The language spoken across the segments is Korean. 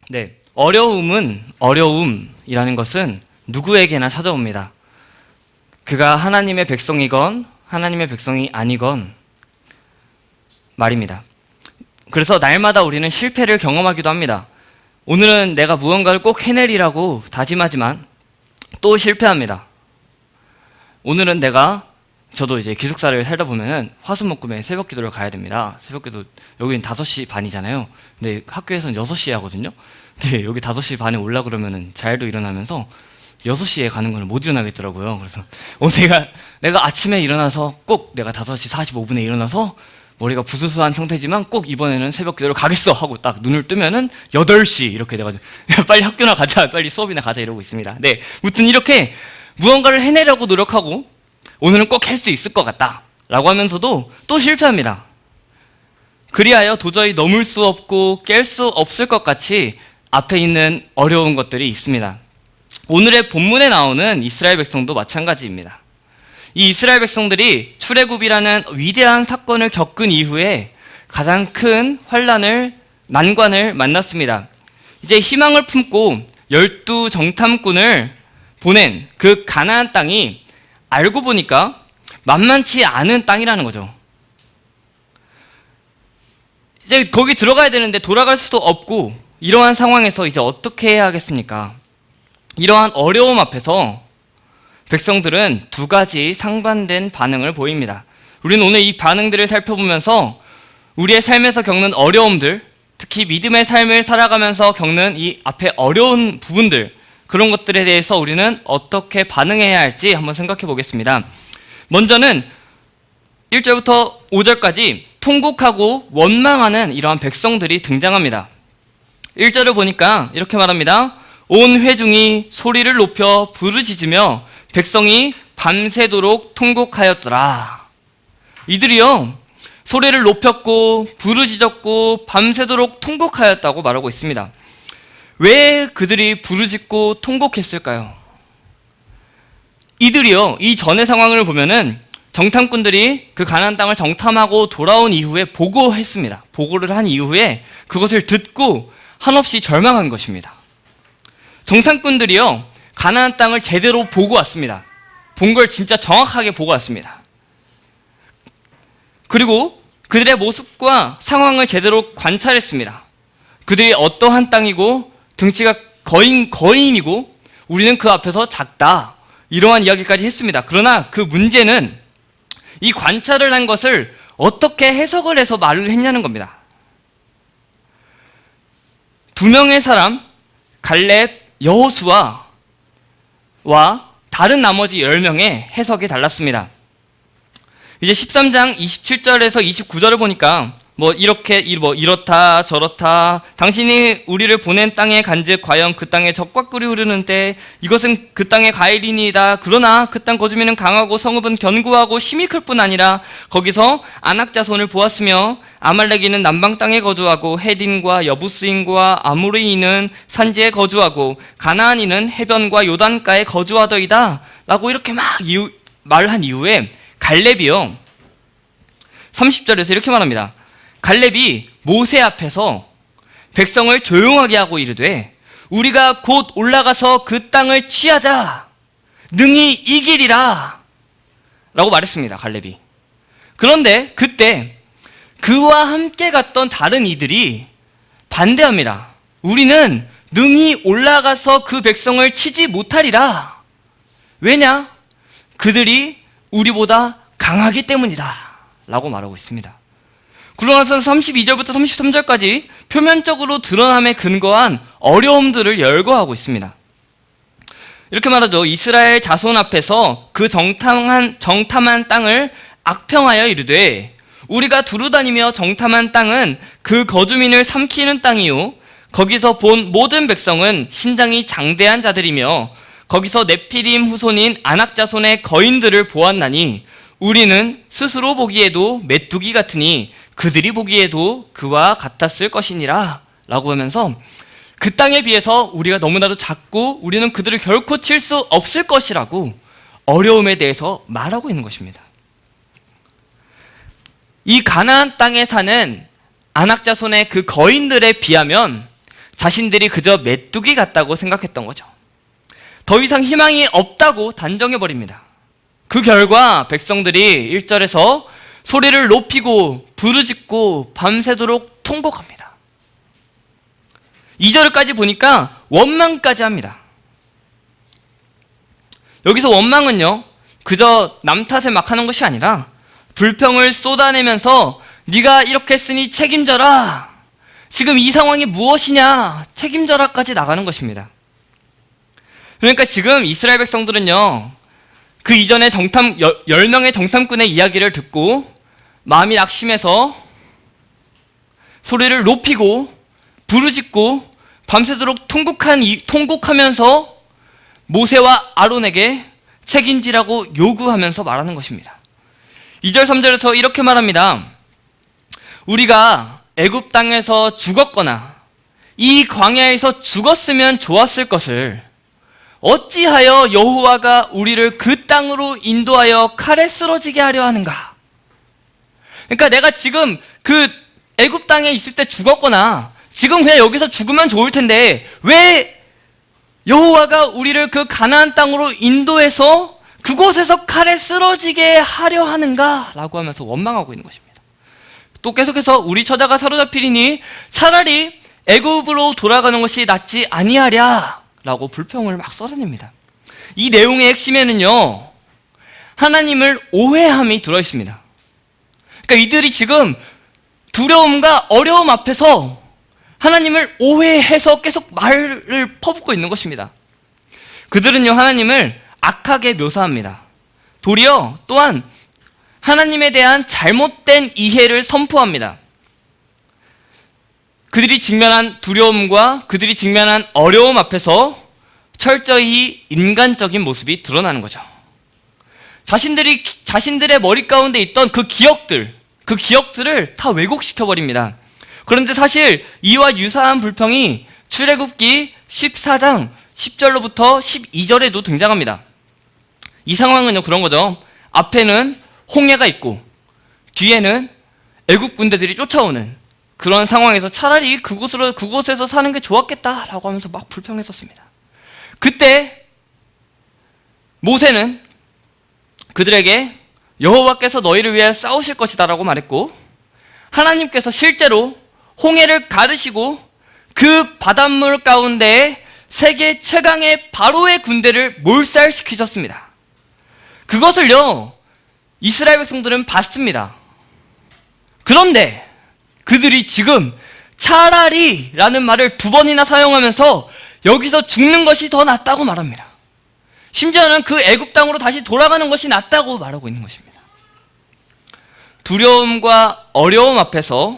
네, 어려움이라는 것은 누구에게나 찾아옵니다. 그가 하나님의 백성이건 하나님의 백성이 아니건 말입니다. 그래서 날마다 우리는 실패를 경험하기도 합니다. 오늘은 내가 무언가를 꼭 해내리라고 다짐하지만 또 실패합니다. 오늘은 저도 이제 기숙사를 살다 보면은 화수목금에 새벽 기도를 가야 됩니다. 새벽 기도, 여기는 5시 반이잖아요. 근데 학교에서는 6시에 하거든요. 근데 여기 5시 반에 올라 그러면은 잘도 일어나면서 6시에 가는 걸 못 일어나겠더라고요. 그래서 내가 아침에 일어나서 꼭 내가 5시 45분에 일어나서 머리가 부스스한 상태지만 꼭 이번에는 새벽 기도를 가겠어 하고 딱 눈을 뜨면은 8시 이렇게 돼가지고 빨리 학교나 가자, 빨리 수업이나 가자 이러고 있습니다. 네, 무튼 이렇게 무언가를 해내려고 노력하고 오늘은 꼭 할 수 있을 것 같다 라고 하면서도 또 실패합니다. 그리하여 도저히 넘을 수 없고 깰 수 없을 것 같이 앞에 있는 어려운 것들이 있습니다. 오늘의 본문에 나오는 이스라엘 백성도 마찬가지입니다. 이 이스라엘 백성들이 출애굽이라는 위대한 사건을 겪은 이후에 가장 큰 난관을 만났습니다. 이제 희망을 품고 12 정탐꾼을 보낸 그 가나안 땅이 알고 보니까 만만치 않은 땅이라는 거죠. 이제 거기 들어가야 되는데 돌아갈 수도 없고 이러한 상황에서 이제 어떻게 해야 하겠습니까? 이러한 어려움 앞에서 백성들은 2가지 상반된 반응을 보입니다. 우리는 오늘 이 반응들을 살펴보면서 우리의 삶에서 겪는 어려움들, 특히 믿음의 삶을 살아가면서 겪는 이 앞에 어려운 부분들, 그런 것들에 대해서 우리는 어떻게 반응해야 할지 한번 생각해 보겠습니다. 먼저는 1절부터 5절까지 통곡하고 원망하는 이러한 백성들이 등장합니다. 1절을 보니까 이렇게 말합니다. 온 회중이 소리를 높여 부르짖으며 백성이 밤새도록 통곡하였더라. 이들이요, 소리를 높였고 부르짖었고 밤새도록 통곡하였다고 말하고 있습니다. 왜 그들이 부르짖고 통곡했을까요? 이들이요, 이 전의 상황을 보면은 정탐꾼들이 그 가나안 땅을 정탐하고 돌아온 이후에 보고했습니다. 보고를 한 이후에 그것을 듣고 한없이 절망한 것입니다. 정탐꾼들이요, 가나안 땅을 제대로 보고 왔습니다. 본 걸 진짜 정확하게 보고 왔습니다. 그리고 그들의 모습과 상황을 제대로 관찰했습니다. 그들이 어떠한 땅이고 등치가 거인이고 우리는 그 앞에서 작다, 이러한 이야기까지 했습니다. 그러나 그 문제는 이 관찰을 한 것을 어떻게 해석을 해서 말을 했냐는 겁니다. 2명의 사람, 갈렙, 여호수아와 다른 나머지 10명의 해석이 달랐습니다. 이제 13장 27절에서 29절을 보니까 이렇다 저렇다, 당신이 우리를 보낸 땅에 간즉 과연 그 땅에 적과 꿀이 흐르는 때 이것은 그 땅의 과일이니이다. 그러나 그 땅 거주민은 강하고 성읍은 견고하고 힘이 클 뿐 아니라 거기서 아낙 자손을 보았으며 아말렉인은 남방 땅에 거주하고 헤딘과 여부스인과 아모리인은 산지에 거주하고 가나안인은 해변과 요단가에 거주하더이다 라고 이렇게 말한 이후에 갈렙이요, 30절에서 이렇게 말합니다. 갈렙이 모세 앞에서 백성을 조용하게 하고 이르되 우리가 곧 올라가서 그 땅을 취하자, 능히 이기리라 라고 말했습니다. 갈렙이. 그런데 그때 그와 함께 갔던 다른 이들이 반대합니다. 우리는 능히 올라가서 그 백성을 치지 못하리라. 왜냐? 그들이 우리보다 강하기 때문이다 라고 말하고 있습니다. 그러나서 32절부터 33절까지 표면적으로 드러남에 근거한 어려움들을 열거하고 있습니다. 이렇게 말하죠. 이스라엘 자손 앞에서 그 정탐한 땅을 악평하여 이르되 우리가 두루다니며 정탐한 땅은 그 거주민을 삼키는 땅이요 거기서 본 모든 백성은 신장이 장대한 자들이며 거기서 네피림 후손인 아낙 자손의 거인들을 보았나니 우리는 스스로 보기에도 메뚜기 같으니 그들이 보기에도 그와 같았을 것이니라 라고 하면서 그 땅에 비해서 우리가 너무나도 작고 우리는 그들을 결코 칠 수 없을 것이라고 어려움에 대해서 말하고 있는 것입니다. 이 가나안 땅에 사는 아낙 자손의 그 거인들에 비하면 자신들이 그저 메뚜기 같다고 생각했던 거죠. 더 이상 희망이 없다고 단정해버립니다. 그 결과 백성들이 1절에서 소리를 높이고 부르짖고 밤새도록 통곡합니다. 2절까지 보니까 원망까지 합니다. 여기서 원망은요, 그저 남 탓을 막 하는 것이 아니라 불평을 쏟아내면서 네가 이렇게 했으니 책임져라, 지금 이 상황이 무엇이냐, 책임져라까지 나가는 것입니다. 그러니까 지금 이스라엘 백성들은요, 그 이전에 10명의 정탐꾼의 이야기를 듣고 마음이 낙심해서 소리를 높이고 부르짖고 밤새도록 통곡하면서 모세와 아론에게 책임지라고 요구하면서 말하는 것입니다. 2절 3절에서 이렇게 말합니다. 우리가 애굽 땅에서 죽었거나 이 광야에서 죽었으면 좋았을 것을 어찌하여 여호와가 우리를 그 땅으로 인도하여 칼에 쓰러지게 하려 하는가? 그러니까 내가 지금 그 애굽 땅에 있을 때 죽었거나 지금 그냥 여기서 죽으면 좋을 텐데 왜 여호와가 우리를 그 가나안 땅으로 인도해서 그곳에서 칼에 쓰러지게 하려 하는가? 라고 하면서 원망하고 있는 것입니다. 또 계속해서 우리 처자가 사로잡히리니 차라리 애굽으로 돌아가는 것이 낫지 아니하랴 라고 불평을 막 쏟아냅니다. 이 내용의 핵심에는요, 하나님을 오해함이 들어있습니다. 그러니까 이들이 지금 두려움과 어려움 앞에서 하나님을 오해해서 계속 말을 퍼붓고 있는 것입니다. 그들은요, 하나님을 악하게 묘사합니다. 도리어 또한 하나님에 대한 잘못된 이해를 선포합니다. 그들이 직면한 두려움과 그들이 직면한 어려움 앞에서 철저히 인간적인 모습이 드러나는 거죠. 자신들의 머리 가운데 있던 그 기억들을 다 왜곡시켜버립니다. 그런데 사실 이와 유사한 불평이 출애굽기 14장 10절로부터 12절에도 등장합니다. 이 상황은요, 그런 거죠. 앞에는 홍해가 있고 뒤에는 애굽 군대들이 쫓아오는 그런 상황에서 차라리 그곳에서 사는 게 좋았겠다라고 하면서 막 불평했었습니다. 그때 모세는 그들에게 여호와께서 너희를 위해 싸우실 것이다 라고 말했고, 하나님께서 실제로 홍해를 가르시고 그 바닷물 가운데에 세계 최강의 바로의 군대를 몰살시키셨습니다. 그것을요, 이스라엘 백성들은 봤습니다. 그런데 그들이 지금 차라리 라는 말을 2번이나 사용하면서 여기서 죽는 것이 더 낫다고 말합니다. 심지어는 그 애굽 땅으로 다시 돌아가는 것이 낫다고 말하고 있는 것입니다. 두려움과 어려움 앞에서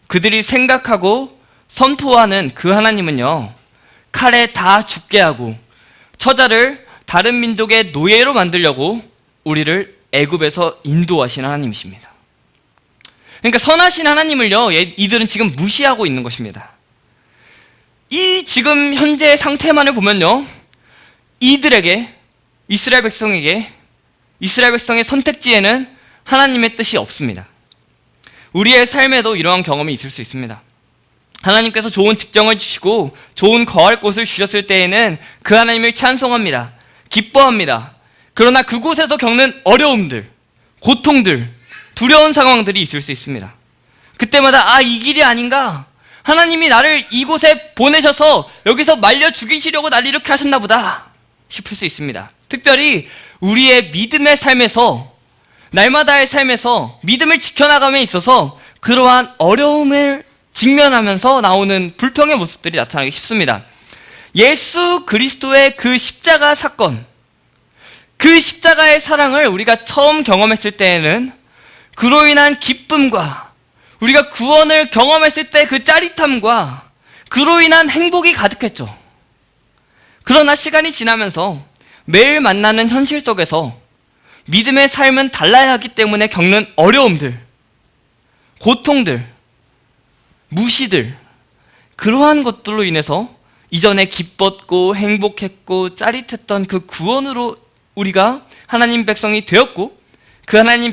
그들이 생각하고 선포하는 그 하나님은요, 칼에 다 죽게 하고 처자를 다른 민족의 노예로 만들려고 우리를 애굽에서 인도하신 하나님이십니다. 그러니까 선하신 하나님을요, 이들은 지금 무시하고 있는 것입니다. 이 지금 현재 상태만을 보면요, 이들에게, 이스라엘 백성의 선택지에는 하나님의 뜻이 없습니다. 우리의 삶에도 이러한 경험이 있을 수 있습니다. 하나님께서 좋은 직장을 주시고 좋은 거할 곳을 주셨을 때에는 그 하나님을 찬송합니다. 기뻐합니다. 그러나 그곳에서 겪는 어려움들, 고통들, 두려운 상황들이 있을 수 있습니다. 그때마다 이 길이 아닌가? 하나님이 나를 이곳에 보내셔서 여기서 말려 죽이시려고 날 이렇게 하셨나 보다 싶을 수 있습니다. 특별히 우리의 믿음의 삶에서, 날마다의 삶에서 믿음을 지켜나감에 있어서 그러한 어려움을 직면하면서 나오는 불평의 모습들이 나타나기 쉽습니다. 예수 그리스도의 그 십자가 사건, 그 십자가의 사랑을 우리가 처음 경험했을 때에는 그로 인한 기쁨과 우리가 구원을 경험했을 때 그 짜릿함과 그로 인한 행복이 가득했죠. 그러나 시간이 지나면서 매일 만나는 현실 속에서 믿음의 삶은 달라야 하기 때문에 겪는 어려움들, 고통들, 무시들, 그러한 것들로 인해서 이전에 기뻤고 행복했고 짜릿했던 그 구원으로 우리가 하나님 백성이 되었고, 그 하나님의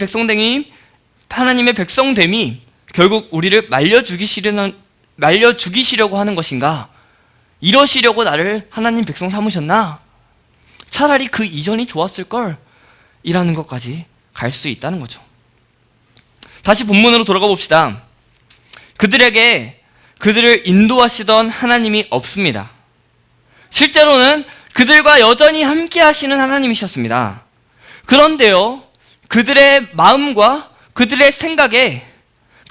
백성됨이 결국 우리를 말려 죽이시려고 하는 것인가 이러시려고 나를 하나님 백성 삼으셨나? 차라리 그 이전이 좋았을걸? 이라는 것까지 갈 수 있다는 거죠. 다시 본문으로 돌아가 봅시다. 그들에게 그들을 인도하시던 하나님이 없습니다. 실제로는 그들과 여전히 함께 하시는 하나님이셨습니다. 그런데요, 그들의 마음과 그들의 생각에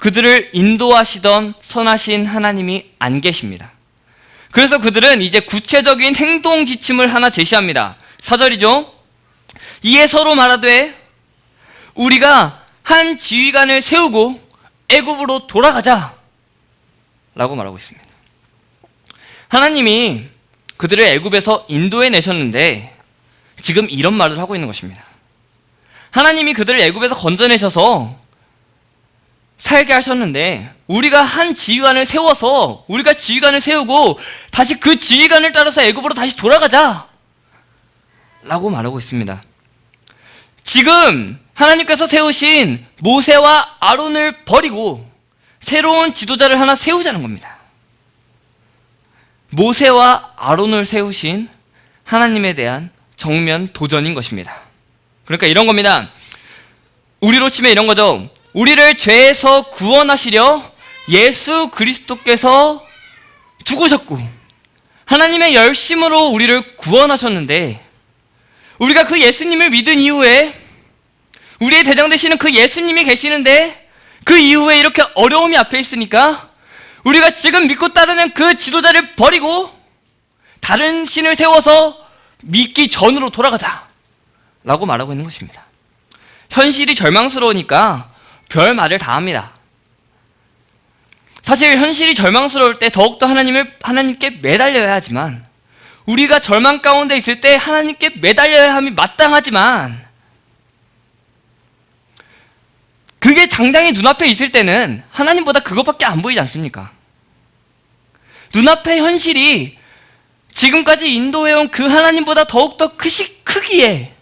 그들을 인도하시던 선하신 하나님이 안 계십니다. 그래서 그들은 이제 구체적인 행동 지침을 하나 제시합니다. 4절이죠. 이에 서로 말하되 우리가 한 지휘관을 세우고 애굽으로 돌아가자 라고 말하고 있습니다. 하나님이 그들을 애굽에서 인도해 내셨는데 지금 이런 말을 하고 있는 것입니다. 하나님이 그들을 애굽에서 건져내셔서 살게 하셨는데 우리가 한 지휘관을 세워서 우리가 지휘관을 세우고 다시 그 지휘관을 따라서 애굽으로 다시 돌아가자 라고 말하고 있습니다. 지금 하나님께서 세우신 모세와 아론을 버리고 새로운 지도자를 하나 세우자는 겁니다. 모세와 아론을 세우신 하나님에 대한 정면 도전인 것입니다. 그러니까 이런 겁니다. 우리로 치면 이런 거죠. 우리를 죄에서 구원하시려 예수 그리스도께서 죽으셨고 하나님의 열심으로 우리를 구원하셨는데 우리가 그 예수님을 믿은 이후에 우리의 대장 되시는 그 예수님이 계시는데 그 이후에 이렇게 어려움이 앞에 있으니까 우리가 지금 믿고 따르는 그 지도자를 버리고 다른 신을 세워서 믿기 전으로 돌아가자 라고 말하고 있는 것입니다. 현실이 절망스러우니까 별 말을 다 합니다. 사실 현실이 절망스러울 때 더욱더 하나님께 매달려야 하지만 우리가 절망 가운데 있을 때 하나님께 매달려야 함이 마땅하지만 그게 장장히 눈앞에 있을 때는 하나님보다 그것밖에 안 보이지 않습니까? 눈앞의 현실이 지금까지 인도해온 그 하나님보다 더욱더 크기에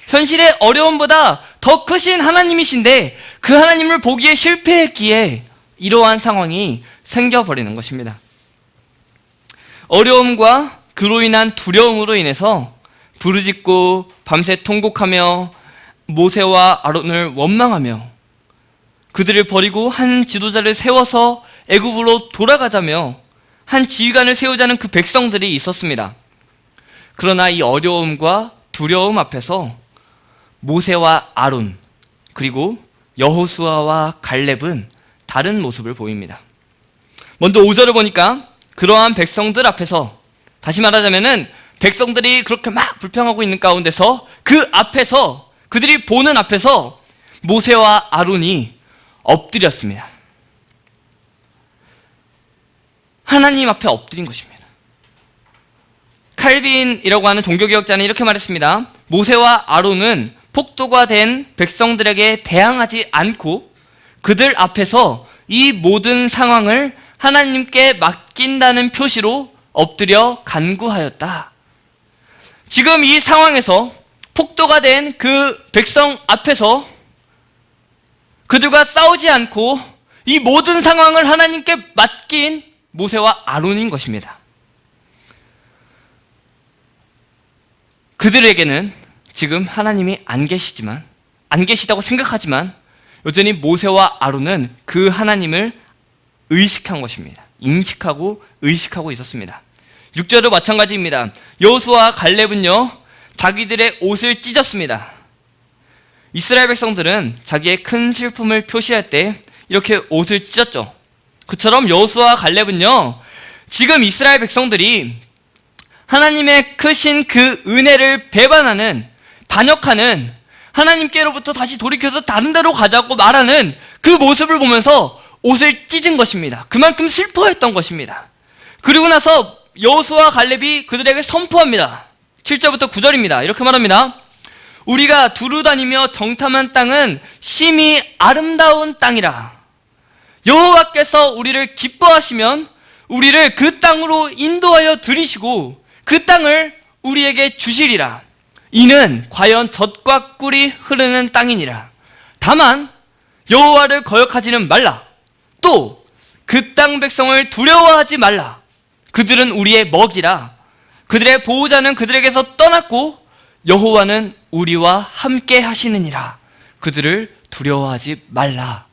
현실의 어려움보다 더 크신 하나님이신데 그 하나님을 보기에 실패했기에 이러한 상황이 생겨버리는 것입니다. 어려움과 그로 인한 두려움으로 인해서 부르짖고 밤새 통곡하며 모세와 아론을 원망하며 그들을 버리고 한 지도자를 세워서 애굽으로 돌아가자며 한 지휘관을 세우자는 그 백성들이 있었습니다. 그러나 이 어려움과 두려움 앞에서 모세와 아론 그리고 여호수아와 갈렙은 다른 모습을 보입니다. 먼저 5절을 보니까 그러한 백성들 앞에서 다시 말하자면은 백성들이 그렇게 막 불평하고 있는 가운데서 그 앞에서 그들이 보는 앞에서 모세와 아론이 엎드렸습니다. 하나님 앞에 엎드린 것입니다. 칼빈이라고 하는 종교개혁자는 이렇게 말했습니다. 모세와 아론은 폭도가 된 백성들에게 대항하지 않고 그들 앞에서 이 모든 상황을 하나님께 맡긴다는 표시로 엎드려 간구하였다. 지금 이 상황에서 폭도가 된 그 백성 앞에서 그들과 싸우지 않고 이 모든 상황을 하나님께 맡긴 모세와 아론인 것입니다. 그들에게는 지금 하나님이 안 계시다고 생각하지만 여전히 모세와 아론은 그 하나님을 의식한 것입니다. 인식하고 의식하고 있었습니다. 6절도 마찬가지입니다. 여호수아와 갈렙은요 자기들의 옷을 찢었습니다. 이스라엘 백성들은 자기의 큰 슬픔을 표시할 때 이렇게 옷을 찢었죠. 그처럼 여호수아와 갈렙은요 지금 이스라엘 백성들이 하나님의 크신 그 은혜를 배반하는 반역하는 하나님께로부터 다시 돌이켜서 다른 데로 가자고 말하는 그 모습을 보면서 옷을 찢은 것입니다. 그만큼 슬퍼했던 것입니다. 그리고 나서 여호수아와 갈렙이 그들에게 선포합니다. 7절부터 9절입니다. 이렇게 말합니다. 우리가 두루 다니며 정탐한 땅은 심히 아름다운 땅이라. 여호와께서 우리를 기뻐하시면 우리를 그 땅으로 인도하여 들이시고 그 땅을 우리에게 주시리라. 이는 과연 젖과 꿀이 흐르는 땅이니라. 다만 여호와를 거역하지는 말라. 또 그 땅 백성을 두려워하지 말라. 그들은 우리의 먹이라. 그들의 보호자는 그들에게서 떠났고 여호와는 우리와 함께 하시느니라. 그들을 두려워하지 말라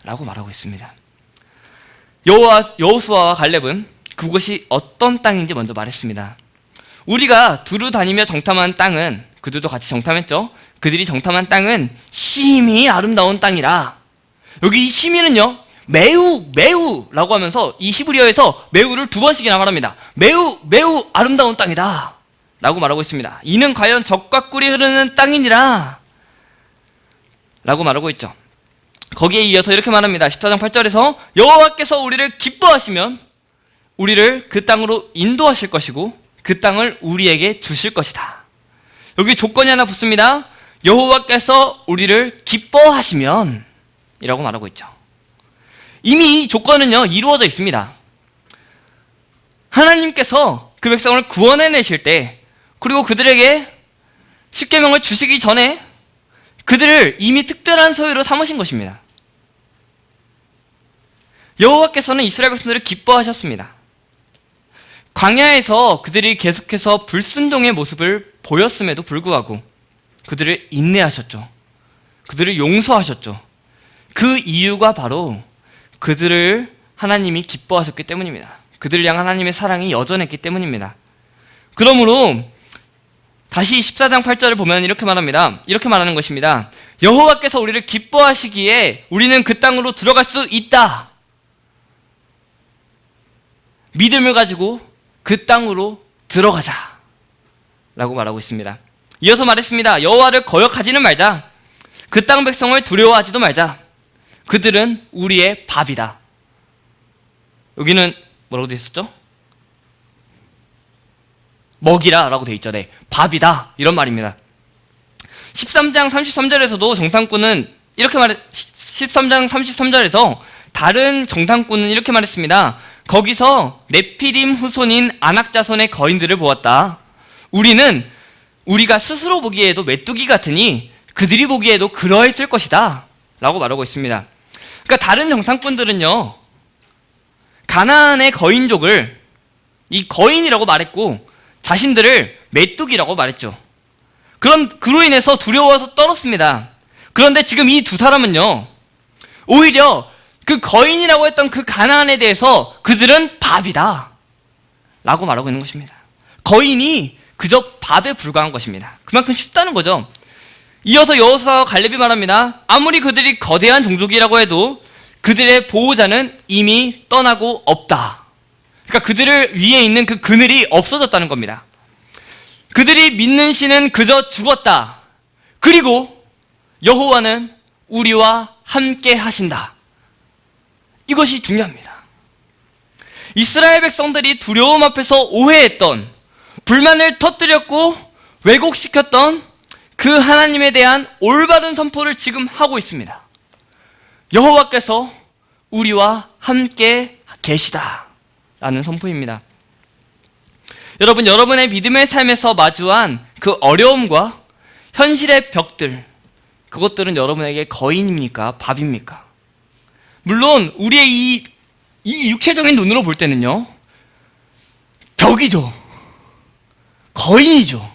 라고 말하고 있습니다. 여호수아와 갈렙은 그곳이 어떤 땅인지 먼저 말했습니다. 우리가 두루 다니며 정탐한 땅은, 그들도 같이 정탐했죠. 그들이 정탐한 땅은 심히 아름다운 땅이라. 여기 이 심히는요, 매우 라고 하면서 이 히브리어에서 매우를 2번씩이나 말합니다. 매우 아름다운 땅이다 라고 말하고 있습니다. 이는 과연 젖과 꿀이 흐르는 땅이니라 라고 말하고 있죠. 거기에 이어서 이렇게 말합니다. 14장 8절에서 여호와께서 우리를 기뻐하시면 우리를 그 땅으로 인도하실 것이고 그 땅을 우리에게 주실 것이다. 여기 조건이 하나 붙습니다. 여호와께서 우리를 기뻐하시면 이라고 말하고 있죠. 이미 이 조건은요, 이루어져 있습니다. 하나님께서 그 백성을 구원해내실 때, 그리고 그들에게 십계명을 주시기 전에 그들을 이미 특별한 소유로 삼으신 것입니다. 여호와께서는 이스라엘 백성들을 기뻐하셨습니다. 광야에서 그들이 계속해서 불순종의 모습을 보였음에도 불구하고 그들을 인내하셨죠. 그들을 용서하셨죠. 그 이유가 바로 그들을 하나님이 기뻐하셨기 때문입니다. 그들을 향한 하나님의 사랑이 여전했기 때문입니다. 그러므로 다시 14장 8절을 보면 이렇게 말합니다. 이렇게 말하는 것입니다. 여호와께서 우리를 기뻐하시기에 우리는 그 땅으로 들어갈 수 있다. 믿음을 가지고 그 땅으로 들어가자 라고 말하고 있습니다. 이어서 말했습니다. 여호와를 거역하지는 말자. 그 땅 백성을 두려워하지도 말자. 그들은 우리의 밥이다. 여기는 뭐라고 되어 있었죠? 먹이라 라고 되어 있죠. 네, 밥이다 이런 말입니다. 13장 33절에서도 정탐꾼은 이렇게 13장 33절에서 다른 정탐꾼은 이렇게 말했습니다. 거기서 네피림 후손인 아낙 자손의 거인들을 보았다. 우리가 스스로 보기에도 메뚜기 같으니 그들이 보기에도 그러했을 것이다 라고 말하고 있습니다. 그러니까 다른 정탐꾼들은요, 가나안의 거인족을 이 거인이라고 말했고 자신들을 메뚜기라고 말했죠. 그로 인해서 두려워서 떨었습니다. 그런데 지금 이 두 사람은요, 오히려 그 거인이라고 했던 그 가나안에 대해서 그들은 밥이다 라고 말하고 있는 것입니다. 거인이 그저 밥에 불과한 것입니다. 그만큼 쉽다는 거죠. 이어서 여호수아와 갈렙이 말합니다. 아무리 그들이 거대한 종족이라고 해도 그들의 보호자는 이미 떠나고 없다. 그러니까 그들을 위에 있는 그 그늘이 없어졌다는 겁니다. 그들이 믿는 신은 그저 죽었다. 그리고 여호와는 우리와 함께 하신다. 이것이 중요합니다. 이스라엘 백성들이 두려움 앞에서 오해했던, 불만을 터뜨렸고 왜곡시켰던 그 하나님에 대한 올바른 선포를 지금 하고 있습니다. 여호와께서 우리와 함께 계시다 라는 선포입니다. 여러분, 여러분의 믿음의 삶에서 마주한 그 어려움과 현실의 벽들, 그것들은 여러분에게 거인입니까? 밥입니까? 물론 우리의 이 육체적인 눈으로 볼 때는요, 벽이죠. 거인이죠.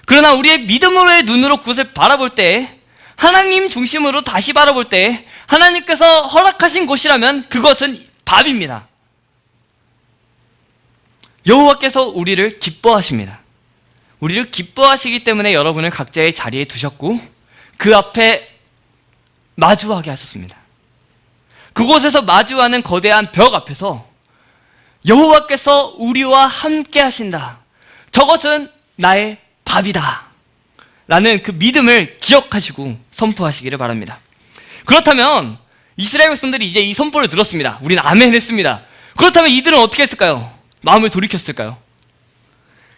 그러나 우리의 믿음으로의 눈으로 그것을 바라볼 때, 하나님 중심으로 다시 바라볼 때 하나님께서 허락하신 곳이라면 그것은 밥입니다. 여호와께서 우리를 기뻐하십니다. 우리를 기뻐하시기 때문에 여러분을 각자의 자리에 두셨고 그 앞에 마주하게 하셨습니다. 그곳에서 마주하는 거대한 벽 앞에서 여호와께서 우리와 함께 하신다. 저것은 나의 밥이다 라는 그 믿음을 기억하시고 선포하시기를 바랍니다. 그렇다면 이스라엘 백성들이 이제 이 선포를 들었습니다. 우리는 아멘 했습니다. 그렇다면 이들은 어떻게 했을까요? 마음을 돌이켰을까요?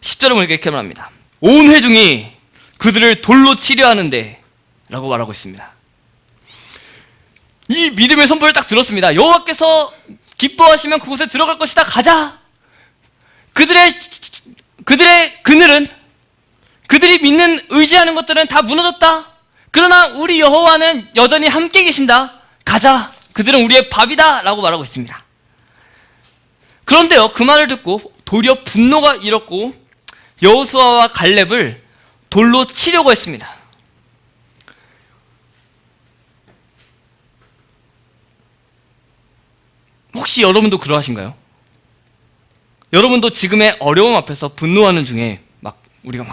10절을 보니까 이렇게 말합니다. 온 회중이 그들을 돌로 치려 하는데 라고 말하고 있습니다. 이 믿음의 선포를 딱 들었습니다. 여호와께서 기뻐하시면 그곳에 들어갈 것이다. 가자. 그들의 그늘은, 그들이 믿는 의지하는 것들은 다 무너졌다. 그러나 우리 여호와는 여전히 함께 계신다. 가자. 그들은 우리의 밥이다 라고 말하고 있습니다. 그런데요, 그 말을 듣고 도리어 분노가 일었고 여호수아와 갈렙을 돌로 치려고 했습니다. 혹시 여러분도 그러하신가요? 여러분도 지금의 어려움 앞에서 분노하는 중에 우리가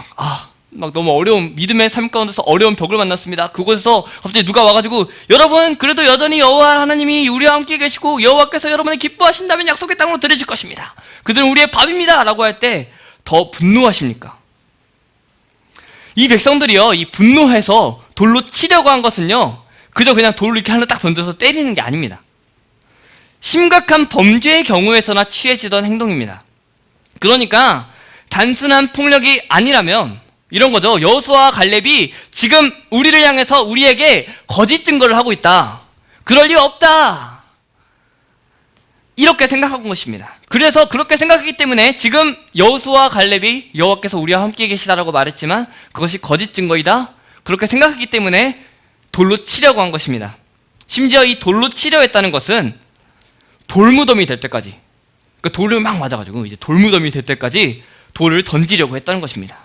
너무 어려운 믿음의 삶 가운데서 어려운 벽을 만났습니다. 그곳에서 갑자기 누가 와가지고 여러분 그래도 여전히 여호와 하나님이 우리와 함께 계시고 여호와께서 여러분을 기뻐하신다면 약속의 땅으로 들으실 것입니다. 그들은 우리의 밥입니다 라고 할 때 더 분노하십니까? 이 백성들이요, 이 분노해서 돌로 치려고 한 것은요, 그저 그냥 돌로 이렇게 하나 딱 던져서 때리는 게 아닙니다. 심각한 범죄의 경우에서나 취해지던 행동입니다. 그러니까 단순한 폭력이 아니라면 이런 거죠. 여호수아와 갈렙이 지금 우리를 향해서 우리에게 거짓 증거를 하고 있다. 그럴 리 없다. 이렇게 생각한 것입니다. 그래서 그렇게 생각했기 때문에 지금 여호수아와 갈렙이 여호와께서 우리와 함께 계시다라고 말했지만 그것이 거짓 증거이다. 그렇게 생각했기 때문에 돌로 치려고 한 것입니다. 심지어 이 돌로 치려 했다는 것은 돌무덤이 될 때까지, 그러니까 돌을 막 맞아가지고 이제 돌무덤이 될 때까지 돌을 던지려고 했다는 것입니다.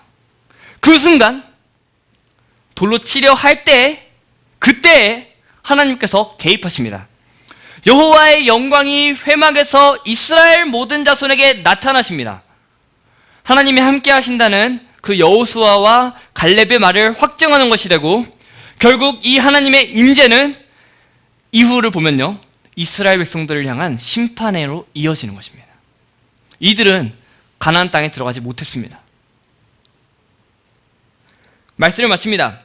그 순간 돌로 치려 할 때, 그때에 하나님께서 개입하십니다. 여호와의 영광이 회막에서 이스라엘 모든 자손에게 나타나십니다. 하나님이 함께 하신다는 그 여호수아와 갈렙의 말을 확증하는 것이 되고, 결국 이 하나님의 임재는 이후를 보면요, 이스라엘 백성들을 향한 심판으로 이어지는 것입니다. 이들은 가나안 땅에 들어가지 못했습니다. 말씀을 마칩니다.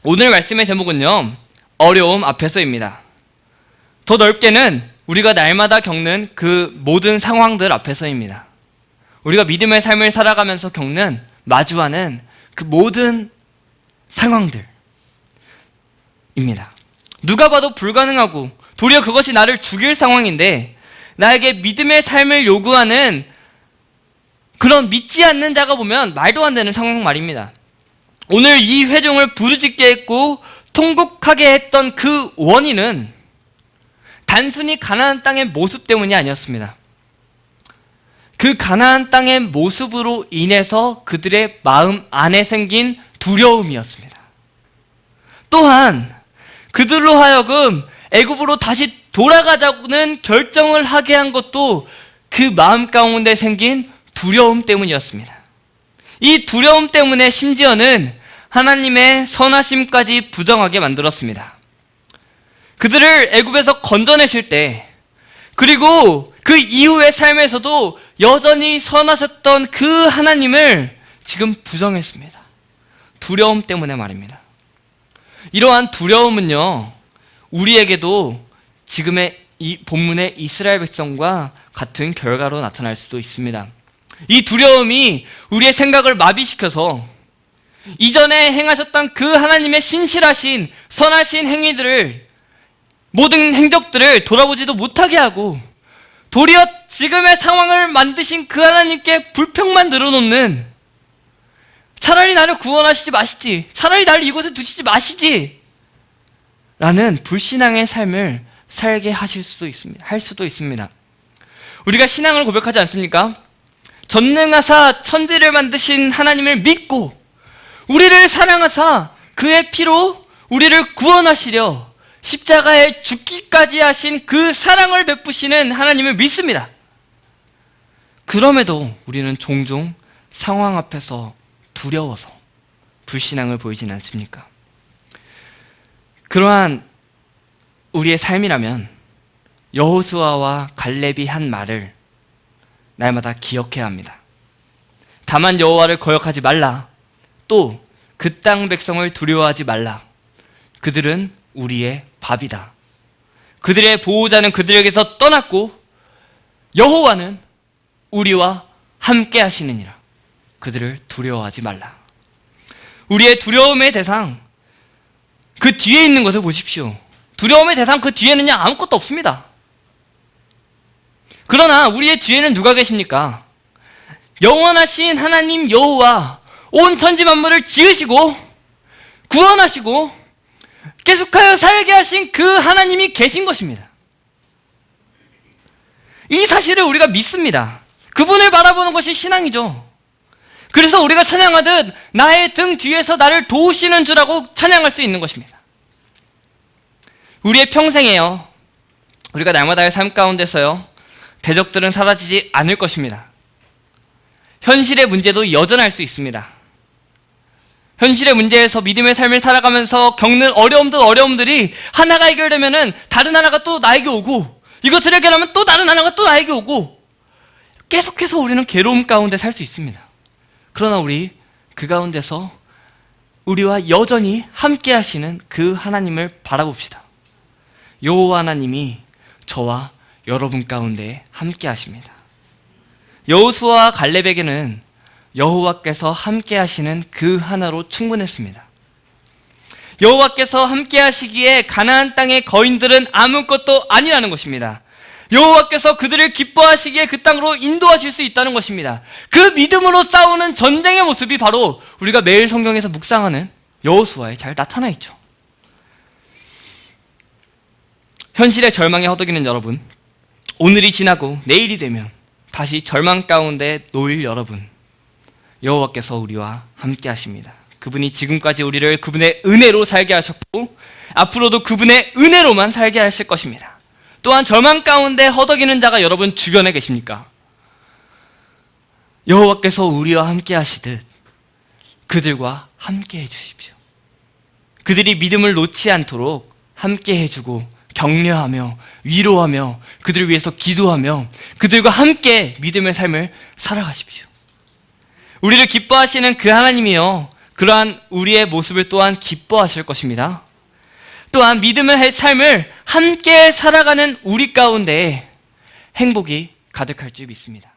오늘 말씀의 제목은요, 어려움 앞에서입니다. 더 넓게는 우리가 날마다 겪는 그 모든 상황들 앞에서입니다. 우리가 믿음의 삶을 살아가면서 겪는, 마주하는 그 모든 상황들입니다. 누가 봐도 불가능하고 도리어 그것이 나를 죽일 상황인데 나에게 믿음의 삶을 요구하는 그런 믿지 않는 자가 보면 말도 안 되는 상황 말입니다. 오늘 이 회중을 부르짖게 했고 통곡하게 했던 그 원인은 단순히 가나안 땅의 모습 때문이 아니었습니다. 그 가나안 땅의 모습으로 인해서 그들의 마음 안에 생긴 두려움이었습니다. 또한 그들로 하여금 애굽으로 다시 돌아가자고는 결정을 하게 한 것도 그 마음 가운데 생긴 두려움 때문이었습니다. 이 두려움 때문에 심지어는 하나님의 선하심까지 부정하게 만들었습니다. 그들을 애굽에서 건져내실 때, 그리고 그 이후의 삶에서도 여전히 선하셨던 그 하나님을 지금 부정했습니다. 두려움 때문에 말입니다. 이러한 두려움은요, 우리에게도 지금의 이 본문의 이스라엘 백성과 같은 결과로 나타날 수도 있습니다. 이 두려움이 우리의 생각을 마비시켜서 이전에 행하셨던 그 하나님의 신실하신 선하신 행위들을, 모든 행적들을 돌아보지도 못하게 하고 도리어 지금의 상황을 만드신 그 하나님께 불평만 늘어놓는, 차라리 나를 구원하시지 마시지, 차라리 나를 이곳에 두시지 마시지 라는 불신앙의 삶을 살게 하실 수도 있습니다. 할 수도 있습니다. 우리가 신앙을 고백하지 않습니까? 전능하사 천지를 만드신 하나님을 믿고 우리를 사랑하사 그의 피로 우리를 구원하시려 십자가에 죽기까지 하신 그 사랑을 베푸시는 하나님을 믿습니다. 그럼에도 우리는 종종 상황 앞에서 두려워서 불신앙을 보이진 않습니까? 그러한 우리의 삶이라면 여호수아와 갈렙이 한 말을 날마다 기억해야 합니다. 다만 여호와를 거역하지 말라. 또 그 땅 백성을 두려워하지 말라. 그들은 우리의 밥이다. 그들의 보호자는 그들에게서 떠났고 여호와는 우리와 함께 하시느니라. 그들을 두려워하지 말라. 우리의 두려움의 대상, 그 뒤에 있는 것을 보십시오. 두려움의 대상 그 뒤에는요, 아무것도 없습니다. 그러나 우리의 뒤에는 누가 계십니까? 영원하신 하나님 여호와, 온 천지 만물을 지으시고 구원하시고 계속하여 살게 하신 그 하나님이 계신 것입니다. 이 사실을 우리가 믿습니다. 그분을 바라보는 것이 신앙이죠. 그래서 우리가 찬양하듯 나의 등 뒤에서 나를 도우시는 주라고 찬양할 수 있는 것입니다. 우리의 평생에요, 우리가 날마다의 삶 가운데서요, 대적들은 사라지지 않을 것입니다. 현실의 문제도 여전할 수 있습니다. 현실의 문제에서 믿음의 삶을 살아가면서 겪는 어려움들이 하나가 해결되면은 다른 하나가 또 나에게 오고, 이것을 해결하면 또 다른 하나가 또 나에게 오고, 계속해서 우리는 괴로움 가운데 살 수 있습니다. 그러나 우리 그 가운데서 우리와 여전히 함께 하시는 그 하나님을 바라봅시다. 여호와 하나님이 저와 여러분 가운데 함께 하십니다. 여호수아와 갈렙에게는 여호와께서 함께 하시는 그 하나로 충분했습니다. 여호와께서 함께 하시기에 가나안 땅의 거인들은 아무것도 아니라는 것입니다. 여호와께서 그들을 기뻐하시기에 그 땅으로 인도하실 수 있다는 것입니다. 그 믿음으로 싸우는 전쟁의 모습이 바로 우리가 매일 성경에서 묵상하는 여호수아에 잘 나타나 있죠. 현실의 절망에 허덕이는 여러분, 오늘이 지나고 내일이 되면 다시 절망 가운데 놓일 여러분, 여호와께서 우리와 함께 하십니다. 그분이 지금까지 우리를 그분의 은혜로 살게 하셨고 앞으로도 그분의 은혜로만 살게 하실 것입니다. 또한 절망 가운데 허덕이는 자가 여러분 주변에 계십니까? 여호와께서 우리와 함께 하시듯 그들과 함께 해주십시오. 그들이 믿음을 놓지 않도록 함께 해주고 격려하며 위로하며 그들을 위해서 기도하며 그들과 함께 믿음의 삶을 살아가십시오. 우리를 기뻐하시는 그 하나님이요, 그러한 우리의 모습을 또한 기뻐하실 것입니다. 또한 믿음의 삶을 함께 살아가는 우리 가운데 행복이 가득할 줄 믿습니다.